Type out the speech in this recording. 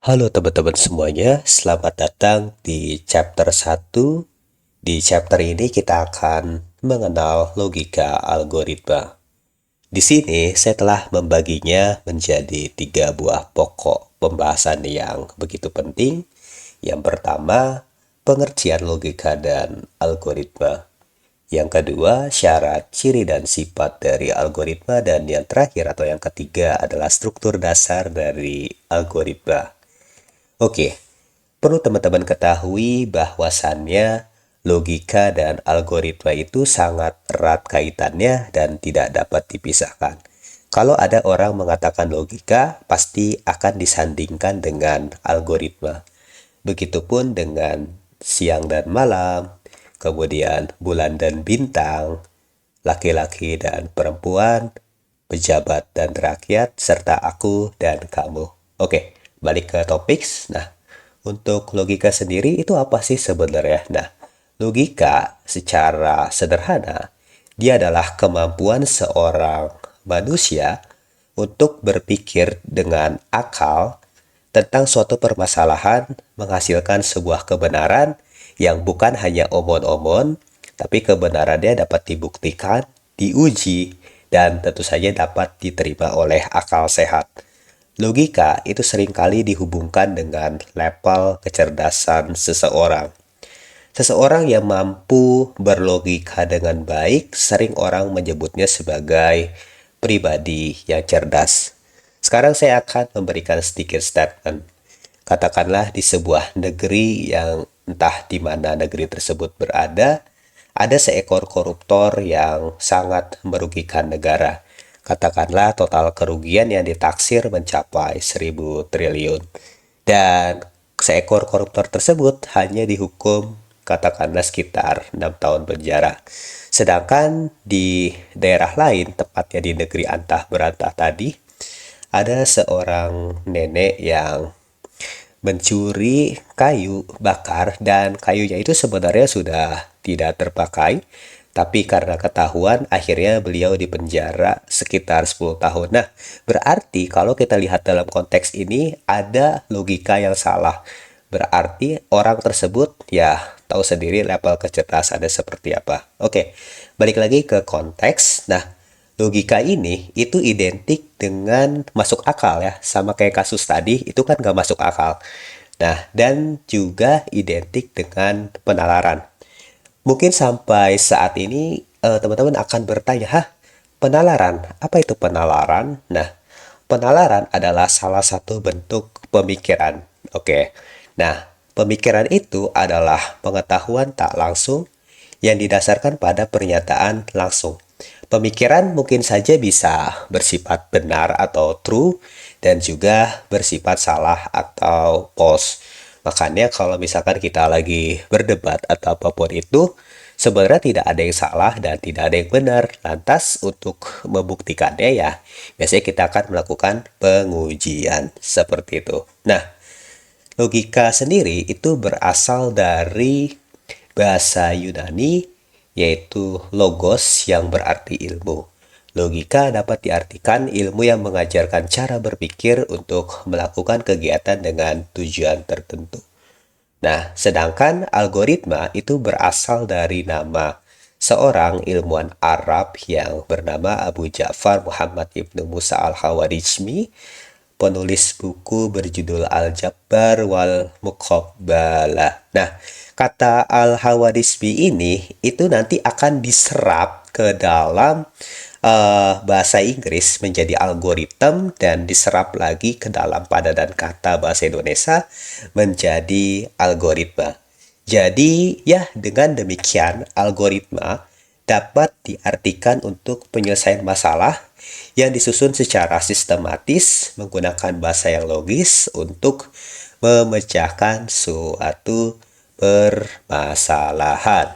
Halo teman-teman semuanya, selamat datang di chapter 1. Di chapter ini kita akan mengenal logika algoritma. Di sini saya telah membaginya menjadi 3 buah pokok pembahasan yang begitu penting. Yang pertama, pengertian logika dan algoritma. Yang kedua, syarat, ciri, dan sifat dari algoritma. Dan yang terakhir atau yang ketiga adalah struktur dasar dari algoritma. Oke, perlu teman-teman ketahui bahwasannya logika dan algoritma itu sangat erat kaitannya dan tidak dapat dipisahkan. Kalau ada orang mengatakan logika, pasti akan disandingkan dengan algoritma. Begitupun dengan siang dan malam, kemudian bulan dan bintang, laki-laki dan perempuan, pejabat dan rakyat, serta aku dan kamu. Oke, balik ke topik. Nah, untuk logika sendiri itu apa sih sebenarnya? Nah, logika secara sederhana, dia adalah kemampuan seorang manusia untuk berpikir dengan akal tentang suatu permasalahan, menghasilkan sebuah kebenaran yang bukan hanya omon-omon, tapi kebenarannya dapat dibuktikan, diuji, dan tentu saja dapat diterima oleh akal sehat. Logika itu seringkali dihubungkan dengan level kecerdasan seseorang. Seseorang yang mampu berlogika dengan baik, sering orang menyebutnya sebagai pribadi yang cerdas. Sekarang saya akan memberikan sedikit statement. Katakanlah di sebuah negeri yang entah di mana negeri tersebut berada, ada seekor koruptor yang sangat merugikan negara. Katakanlah total kerugian yang ditaksir mencapai 1.000 triliun. Dan seekor koruptor tersebut hanya dihukum katakanlah sekitar 6 tahun penjara. Sedangkan di daerah lain, tepatnya di negeri antah berantah tadi, ada seorang nenek yang mencuri kayu bakar dan kayunya itu sebenarnya sudah tidak terpakai, tapi karena ketahuan akhirnya beliau dipenjara sekitar 10 tahun. Nah, berarti kalau kita lihat dalam konteks ini ada logika yang salah. Berarti orang tersebut ya tahu sendiri level kecerdasannya seperti apa. Oke, balik lagi ke konteks. Nah, logika ini itu identik dengan masuk akal ya, sama kayak kasus tadi itu kan nggak masuk akal. Nah, dan juga identik dengan penalaran. Mungkin sampai saat ini teman-teman akan bertanya, hah, penalaran? Apa itu penalaran? Nah, penalaran adalah salah satu bentuk pemikiran. Oke. Nah, pemikiran itu adalah pengetahuan tak langsung yang didasarkan pada pernyataan langsung. Pemikiran mungkin saja bisa bersifat benar atau true dan juga bersifat salah atau false. Makanya kalau misalkan kita lagi berdebat atau apapun itu, sebenarnya tidak ada yang salah dan tidak ada yang benar. Lantas untuk membuktikannya ya, biasanya kita akan melakukan pengujian seperti itu. Nah, logika sendiri itu berasal dari bahasa Yunani, yaitu logos yang berarti ilmu. Logika dapat diartikan ilmu yang mengajarkan cara berpikir untuk melakukan kegiatan dengan tujuan tertentu. Nah, sedangkan algoritma itu berasal dari nama seorang ilmuwan Arab yang bernama Abu Ja'far Muhammad ibnu Musa al-Khawarizmi, penulis buku berjudul Al-Jabbar wal Muqabbalah. Nah, kata Al-Khawarizmi ini itu nanti akan diserap ke dalam bahasa Inggris menjadi algoritma dan diserap lagi ke dalam padanan kata bahasa Indonesia menjadi algoritma. Jadi, ya dengan demikian algoritma dapat diartikan untuk penyelesaian masalah yang disusun secara sistematis menggunakan bahasa yang logis untuk memecahkan suatu permasalahan.